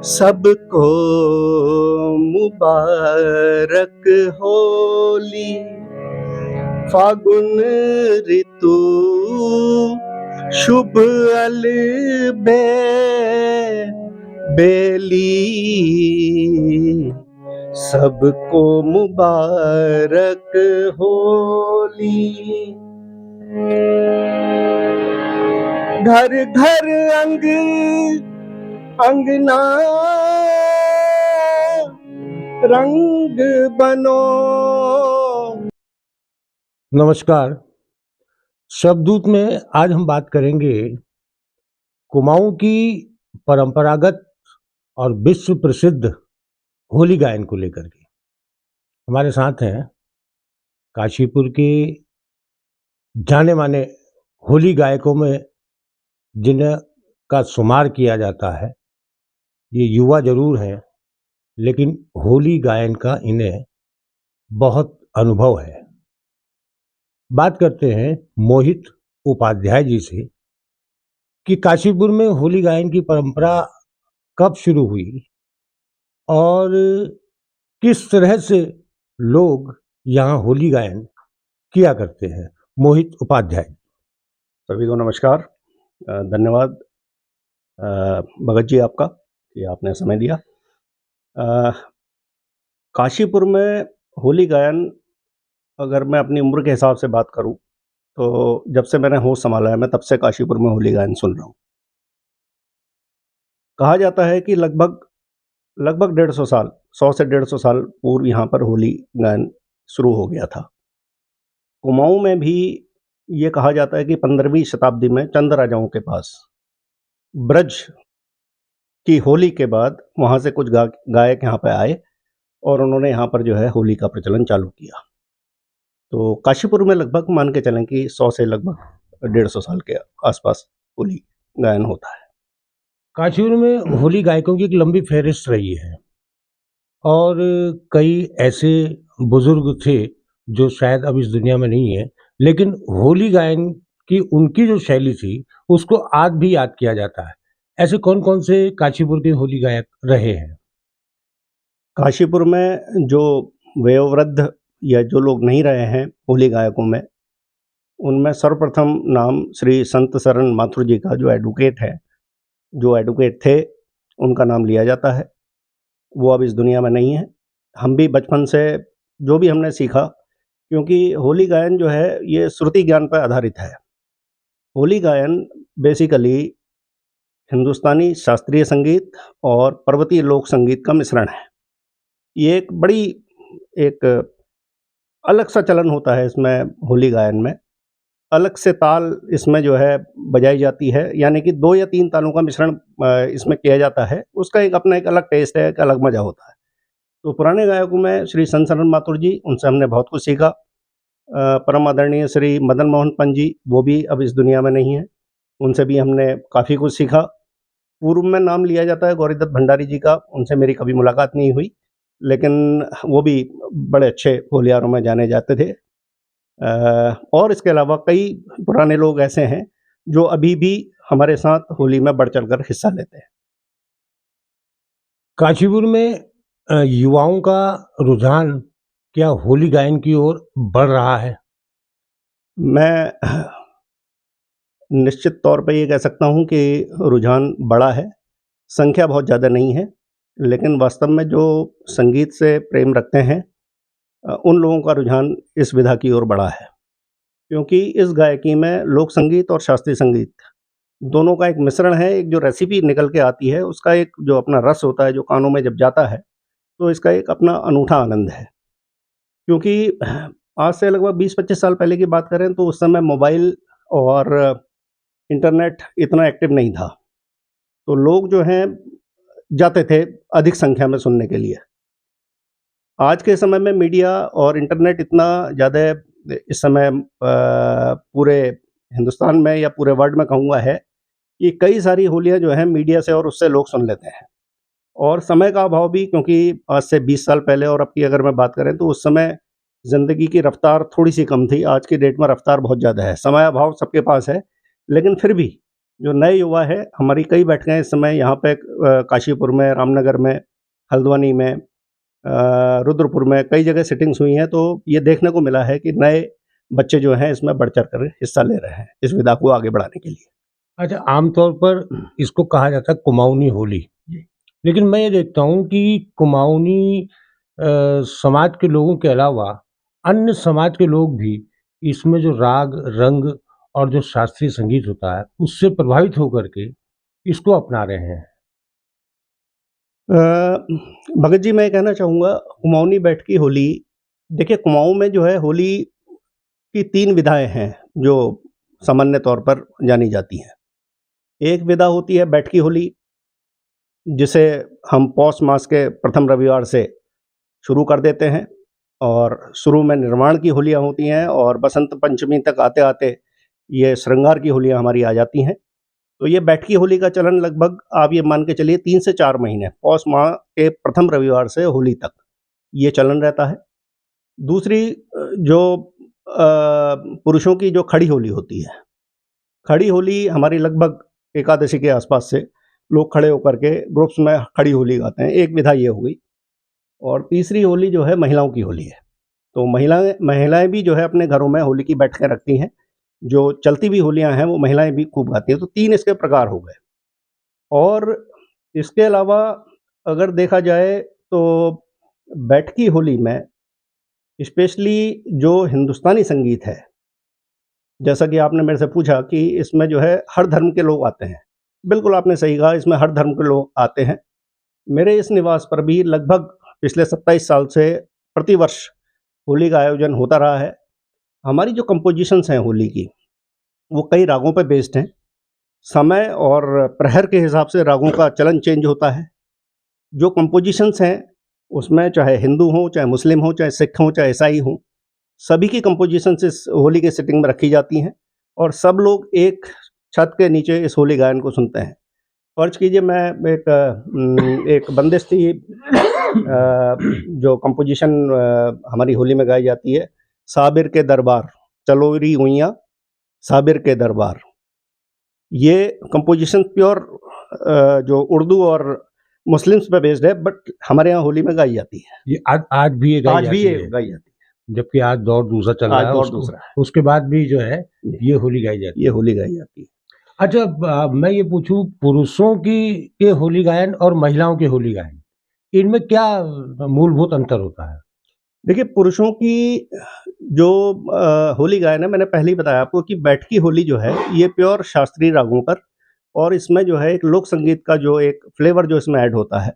सबको मुबारक होली। फागुन ऋतु शुभ बेली, सबको मुबारक होली। घर घर अंगना रंग बनो। नमस्कार। शब्ददूत में आज हम बात करेंगे कुमाऊं की परंपरागत और विश्व प्रसिद्ध होली गायन को लेकर के। हमारे साथ हैं काशीपुर के जाने माने होली गायकों में जिनका शुमार किया जाता है। ये युवा जरूर हैं, लेकिन होली गायन का इन्हें बहुत अनुभव है। बात करते हैं मोहित उपाध्याय जी से कि काशीपुर में होली गायन की परंपरा कब शुरू हुई और किस तरह से लोग यहाँ होली गायन किया करते हैं। मोहित उपाध्याय। सभी को नमस्कार। धन्यवाद भगत जी आपका कि आपने समय दिया। काशीपुर में होली गायन, अगर मैं अपनी उम्र के हिसाब से बात करूं तो जब से मैंने होश संभाला है मैं तब से काशीपुर में होली गायन सुन रहा हूं। कहा जाता है कि लगभग 150 साल, 100 से 150 साल पूर्व यहाँ पर होली गायन शुरू हो गया था। कुमाऊं में भी ये कहा जाता है कि 15वीं शताब्दी में चंद राजाओं के पास ब्रज की होली के बाद वहाँ से कुछ गायक यहाँ पे आए और उन्होंने यहाँ पर जो है होली का प्रचलन चालू किया। तो काशीपुर में लगभग मान के चलें कि 100 से लगभग 150 साल के आसपास होली गायन होता है। काशीपुर में होली गायकों की एक लंबी फहरिस्त रही है और कई ऐसे बुजुर्ग थे जो शायद अब इस दुनिया में नहीं है, लेकिन होली गायन की उनकी जो शैली थी उसको आज भी याद किया जाता है। ऐसे कौन कौन से काशीपुर के होली गायक रहे हैं? काशीपुर में जो वयोवृद्ध या जो लोग नहीं रहे हैं होली गायकों में, उनमें सर्वप्रथम नाम श्री संत शरण माथुर जी का, जो एडवोकेट थे, उनका नाम लिया जाता है। वो अब इस दुनिया में नहीं है। हम भी बचपन से जो भी हमने सीखा, क्योंकि होली गायन जो है ये श्रुति ज्ञान पर आधारित है। होली गायन बेसिकली हिंदुस्तानी शास्त्रीय संगीत और पर्वतीय लोक संगीत का मिश्रण है। ये एक अलग सा चलन होता है इसमें। होली गायन में अलग से ताल इसमें जो है बजाई जाती है, यानी कि 2 या 3 तालों का मिश्रण इसमें किया जाता है। उसका एक अपना एक अलग टेस्ट है, एक अलग मज़ा होता है। तो पुराने गायकों में श्री संत शरण माथुर जी, उनसे हमने बहुत कुछ सीखा। परम आदरणीय श्री मदन मोहन पंत जी, वो भी अब इस दुनिया में नहीं है, उनसे भी हमने काफ़ी कुछ सीखा। पूर्व में नाम लिया जाता है गौरीदत्त भंडारी जी का, उनसे मेरी कभी मुलाकात नहीं हुई, लेकिन वो भी बड़े अच्छे होलियारों में जाने जाते थे। और इसके अलावा कई पुराने लोग ऐसे हैं जो अभी भी हमारे साथ होली में बढ़ चढ़ कर हिस्सा लेते हैं। काशीपुर में युवाओं का रुझान क्या होली गायन की ओर बढ़ रहा है? मैं निश्चित तौर पे ये कह सकता हूँ कि रुझान बड़ा है। संख्या बहुत ज़्यादा नहीं है, लेकिन वास्तव में जो संगीत से प्रेम रखते हैं उन लोगों का रुझान इस विधा की ओर बढ़ा है। क्योंकि इस गायकी में लोक संगीत और शास्त्रीय संगीत दोनों का एक मिश्रण है। एक जो रेसिपी निकल के आती है उसका एक जो अपना रस होता है, जो कानों में जब जाता है तो इसका एक अपना अनूठा आनंद है। क्योंकि आज से लगभग 20-25 साल पहले की बात करें तो उस समय मोबाइल और इंटरनेट इतना एक्टिव नहीं था, तो लोग जो हैं जाते थे अधिक संख्या में सुनने के लिए। आज के समय में मीडिया और इंटरनेट इतना ज़्यादा इस समय पूरे हिंदुस्तान में या पूरे वर्ल्ड में कहूँगा है कि कई सारी होलियाँ जो हैं मीडिया से और उससे लोग सुन लेते हैं। और समय का अभाव भी, क्योंकि आज से 20 साल पहले और अब की अगर मैं बात करें तो उस समय ज़िंदगी की रफ़्तार थोड़ी सी कम थी। आज की डेट में रफ़्तार बहुत ज़्यादा है। समय अभाव सबके पास है, लेकिन फिर भी जो नए युवा है, हमारी कई बैठकें इस समय यहाँ पे काशीपुर में, रामनगर में, हल्द्वानी में, रुद्रपुर में कई जगह सिटिंग्स हुई हैं, तो ये देखने को मिला है कि नए बच्चे जो हैं इसमें बढ़-चढ़ कर हिस्सा ले रहे हैं, इस विधा को आगे बढ़ाने के लिए। अच्छा, आमतौर पर इसको कहा जाता है कुमाऊनी होली, जी। लेकिन मैं ये देखता हूँ कि कुमाऊनी समाज के लोगों के अलावा अन्य समाज के लोग भी इसमें जो राग, रंग और जो शास्त्रीय संगीत होता है, उससे प्रभावित होकर के इसको अपना रहे हैं। भगत जी, मैं कहना चाहूँगा कुमाऊनी बैठकी होली, देखिए कुमाऊँ में जो है होली की 3 विधाएँ हैं, जो सामान्य तौर पर जानी जाती हैं। एक विधा होती है बैठकी होली, जिसे हम पौष मास के प्रथम रविवार से शुरू कर देते हैं और शुरू में निर्वाण की होलियाँ होती हैं और बसंत पंचमी तक आते-आते ये श्रृंगार की होलियाँ हमारी आ जाती हैं। तो ये बैठकी होली का चलन लगभग आप ये मान के चलिए 3 से 4 महीने, पौष माह के प्रथम रविवार से होली तक ये चलन रहता है। दूसरी जो पुरुषों की जो खड़ी होली होती है, खड़ी होली हमारी लगभग एकादशी के आसपास से लोग खड़े होकर के ग्रुप्स में खड़ी होली गाते हैं, एक विधा ये हो गई। और तीसरी होली जो है महिलाओं की होली है। तो महिलाएँ भी जो है अपने घरों में होली की बैठकें रखती हैं, जो चलती हुई होलियाँ हैं वो महिलाएँ भी खूब गाती हैं, तो 3 इसके प्रकार हो गए। और इसके अलावा अगर देखा जाए तो बैठकी होली में स्पेशली जो हिंदुस्तानी संगीत है, जैसा कि आपने मेरे से पूछा कि इसमें जो है हर धर्म के लोग आते हैं। बिल्कुल आपने सही कहा, इसमें हर धर्म के लोग आते हैं। मेरे इस निवास पर भी लगभग पिछले 27 साल से प्रतिवर्ष होली का आयोजन होता रहा है। हमारी जो कंपोज़िशंस हैं होली की, वो कई रागों पे बेस्ड हैं। समय और प्रहर के हिसाब से रागों का चलन चेंज होता है। जो कंपोज़िशंस हैं, उसमें चाहे हिंदू हों, चाहे मुस्लिम हों, चाहे सिख हों, चाहे ईसाई हों, सभी की कंपोज़िशंस इस होली के सिटिंग में रखी जाती हैं और सब लोग एक छत के नीचे इस होली गायन को सुनते हैं। फ़र्ज़ कीजिए मैं एक बंदिश थी जो कंपोज़िशन हमारी होली में गाई जाती है, साबिर के दरबार, चलो री गुइयाँ साबिर के दरबार। ये कंपोज़िशन प्योर जो उर्दू और मुस्लिम्स पे बेस्ड है, बट हमारे यहाँ होली में गाई जाती है। ये आज भी ये गाई आज भी जाती ये है, गाई जाती जबकि आज दौर दूसरा चल है। रहा आज है, दौर दूसरा है। उसके बाद भी जो है ये होली गाई जाती है। ये होली गाई जाती है। अच्छा, मैं ये पूछूं, पुरुषों की के होली गायन और महिलाओं के होली गायन, इनमें क्या मूलभूत अंतर होता है? देखिए, पुरुषों की जो होली गायन है, मैंने पहले ही बताया आपको कि बैठकी होली जो है, ये प्योर शास्त्रीय रागों पर और इसमें जो है एक लोक संगीत का जो एक फ्लेवर जो इसमें ऐड होता है।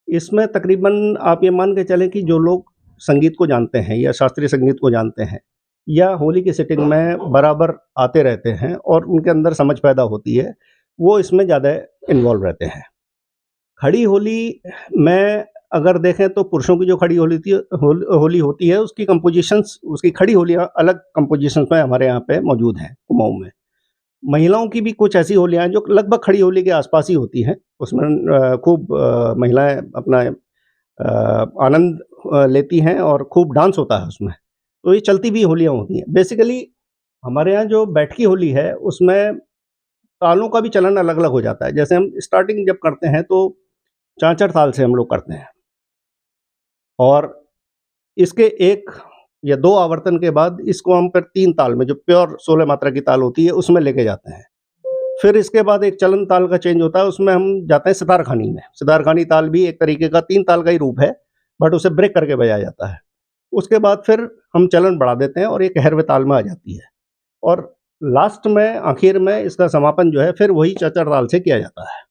इसमें तकरीबन आप ये मान के चलें कि जो लोग संगीत को जानते हैं या शास्त्रीय संगीत को जानते हैं या होली की सेटिंग में बराबर आते रहते हैं और उनके अंदर समझ पैदा होती है, वो इसमें ज़्यादा इन्वॉल्व रहते हैं। खड़ी होली में अगर देखें तो पुरुषों की जो खड़ी होली होती है, उसकी कंपोज़िशंस, उसकी खड़ी होलियाँ अलग कंपोज़िशंस में हमारे यहाँ पे मौजूद हैं कुमाऊँ में। महिलाओं की भी कुछ ऐसी होलियाँ हैं जो लगभग खड़ी होली के आसपास ही होती हैं। उसमें खूब महिलाएँ अपना आनंद लेती हैं और खूब डांस होता है उसमें। तो ये चलती हुई होलियाँ होती हैं। बेसिकली हमारे यहाँ जो बैठकी होली है, उसमें तालों का भी चलन अलग-अलग हो जाता है। जैसे हम स्टार्टिंग जब करते हैं तो 4-4 ताल से हम लोग करते हैं और इसके 1 या 2 आवर्तन के बाद इसको हम फिर 3 ताल में, जो प्योर 16 मात्रा की ताल होती है, उसमें लेके जाते हैं। फिर इसके बाद एक चलन ताल का चेंज होता है, उसमें हम जाते हैं सितारखानी में। सितारखानी ताल भी एक तरीके का 3 ताल का ही रूप है, बट उसे ब्रेक करके बजाया जाता है। उसके बाद फिर हम चलन बढ़ा देते हैं और ये कहरवे ताल में आ जाती है और लास्ट में, आखिर में इसका समापन जो है फिर वही 4-4 ताल से किया जाता है।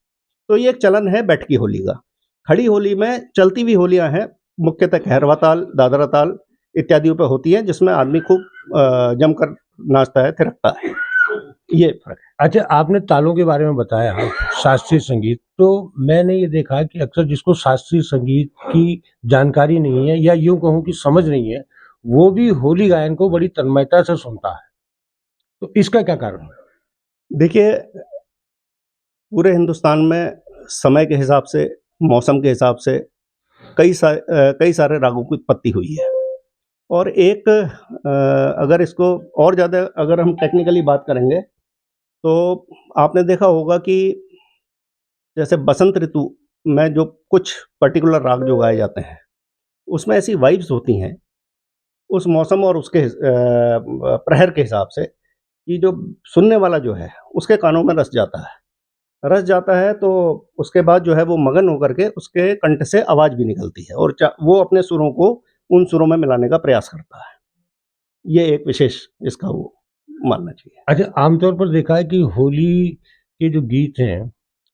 तो ये एक चलन है बैठकी होली का। खड़ी होली में चलती हुई होलियाँ हैं, मुख्यतः कहरवा ताल, दादरा ताल इत्यादियों पे होती हैं, जिसमें आदमी खूब जमकर नाचता है, थिरकता है। ये फ़र्क है। अच्छा, आपने तालों के बारे में बताया, शास्त्रीय संगीत, तो मैंने ये देखा है कि अक्सर जिसको शास्त्रीय संगीत की जानकारी नहीं है या यूँ कहूँ कि समझ नहीं है, वो भी होली गायन को बड़ी तन्मयता से सुनता है। तो इसका क्या कारण है? देखिए, पूरे हिंदुस्तान में समय के हिसाब से, मौसम के हिसाब से कई सारे रागों की उत्पत्ति हुई है और एक अगर इसको और ज़्यादा अगर हम टेक्निकली बात करेंगे तो आपने देखा होगा कि जैसे बसंत ऋतु में जो कुछ पर्टिकुलर राग जो गाए जाते हैं, उसमें ऐसी वाइब्स होती हैं, उस मौसम और उसके प्रहर के हिसाब से कि जो सुनने वाला जो है, उसके कानों में रस जाता है तो उसके बाद जो है वो मगन होकर के उसके कंठ से आवाज़ भी निकलती है और वो अपने सुरों को उन सुरों में मिलाने का प्रयास करता है। ये एक विशेष इसका वो मानना चाहिए। अच्छा, आमतौर पर देखा है कि होली के जो गीत हैं,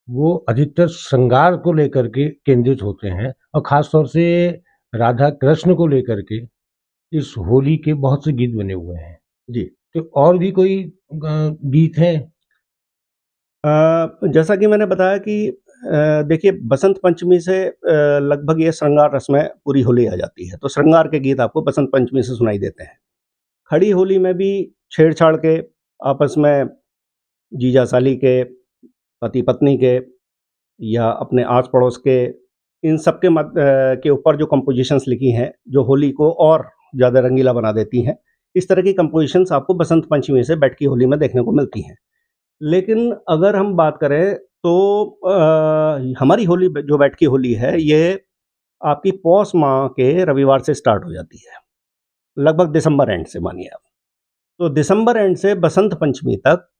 वो अधिकतर श्रृंगार को लेकर के केंद्रित होते हैं और ख़ास तौर से राधा कृष्ण को लेकर के इस होली के बहुत से गीत बने हुए हैं। जी। तो और भी कोई गीत हैं? जैसा कि मैंने बताया कि देखिए बसंत पंचमी से लगभग ये श्रृंगार रस में पूरी होली आ जाती है, तो श्रृंगार के गीत आपको बसंत पंचमी से सुनाई देते हैं। खड़ी होली में भी छेड़छाड़ के आपस में जीजा-साली के, पति-पत्नी के या अपने आस-पड़ोस के, इन सब के ऊपर जो कंपोज़िशंस लिखी हैं, जो होली को और ज़्यादा रंगीला बना देती हैं, इस तरह की कंपोज़िशंस आपको बसंत पंचमी से बैठ की होली में देखने को मिलती हैं। लेकिन अगर हम बात करें तो हमारी होली जो बैठ की होली है, ये आपकी पौष माह के रविवार से स्टार्ट हो जाती है, लगभग दिसंबर एंड से मानिए आप। तो दिसंबर एंड से बसंत पंचमी तक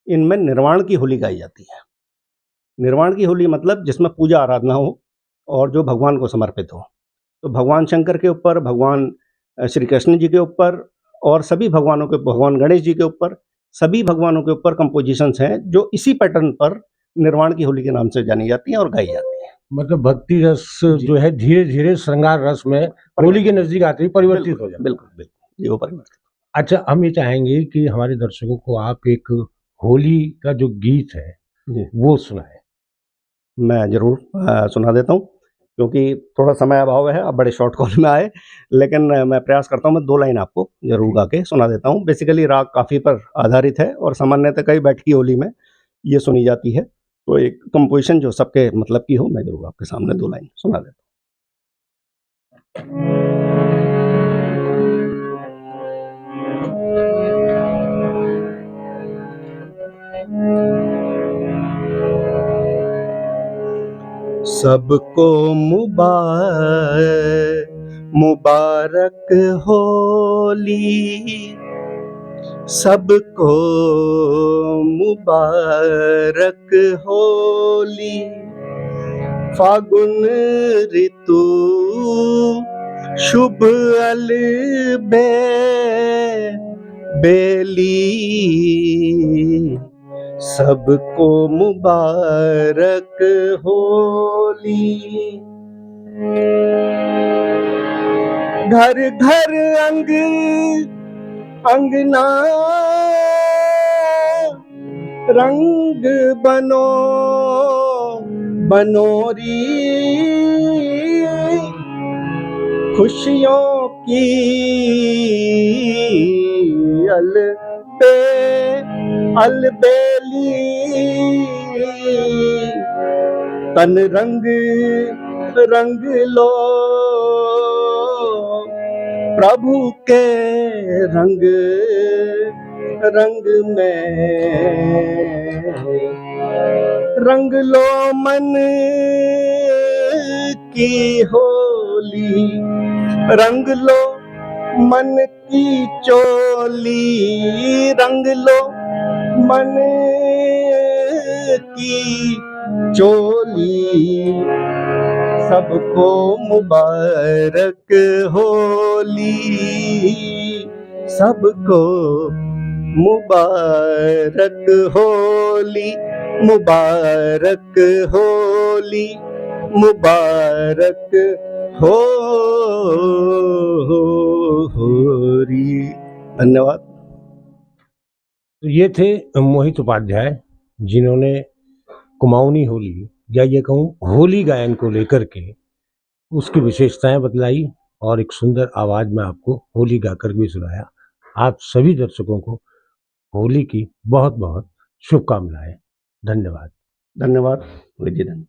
इनमें निर्वाण की होली गाई जाती है। निर्वाण की होली मतलब जिसमें पूजा आराधना हो और जो भगवान को समर्पित हो। तो भगवान शंकर के ऊपर, भगवान श्री कृष्ण जी के ऊपर और सभी भगवानों के, भगवान गणेश जी के ऊपर, सभी भगवानों के ऊपर कंपोज़िशंस हैं जो इसी पैटर्न पर निर्वाण की होली के नाम से जानी जाती हैं और गाई जाती हैं। मतलब भक्ति रस जी। जो है धीरे-धीरे श्रृंगार रस में होली के नज़दीक आते ही परिवर्तित हो जाता है। बिल्कुल, बिल्कुल। जी, वो परिवर्तित। अच्छा, हम ये चाहेंगे कि हमारे दर्शकों को आप एक होली का जो गीत है, जी, वो सुनाएँ। मैं ज़रूर सुना देता हूँ, क्योंकि थोड़ा समय अभाव है, आप बड़े शॉर्ट कॉल में आए, लेकिन मैं प्रयास करता हूँ मैं 2 लाइन आपको ज़रूर गा के सुना देता हूँ। बेसिकली राग काफ़ी पर आधारित है और सामान्यतः कई बैठ की होली में ये सुनी जाती है। तो एक कंपोज़िशन जो सबके मतलब की हो, मैं ज़रूर आपके सामने 2 लाइन सुना देता सबको मुबारक होली, सबको मुबारक होली। फागुन ऋतु शुभ बेली, सबको मुबारक होली। घर घर अंगना रंग बनोरी, खुशियों की अलबेली, तन रंग लो प्रभु के रंग में, रंग लो मन की होली, रंग लो मन की चोली, रंग लो मन की चोली। सबको मुबारक होली, सबको मुबारक होली, मुबारक होली, मुबारक होली। धन्यवाद। तो ये थे मोहित उपाध्याय, जिन्होंने कुमाऊनी होली या ये कहूँ होली गायन को लेकर के उसकी विशेषताएं बतलाई और एक सुंदर आवाज़ में आपको होली गाकर भी सुनाया। आप सभी दर्शकों को होली की बहुत-बहुत शुभकामनाएं। धन्यवाद। धन्यवाद। जी, धन्यवाद।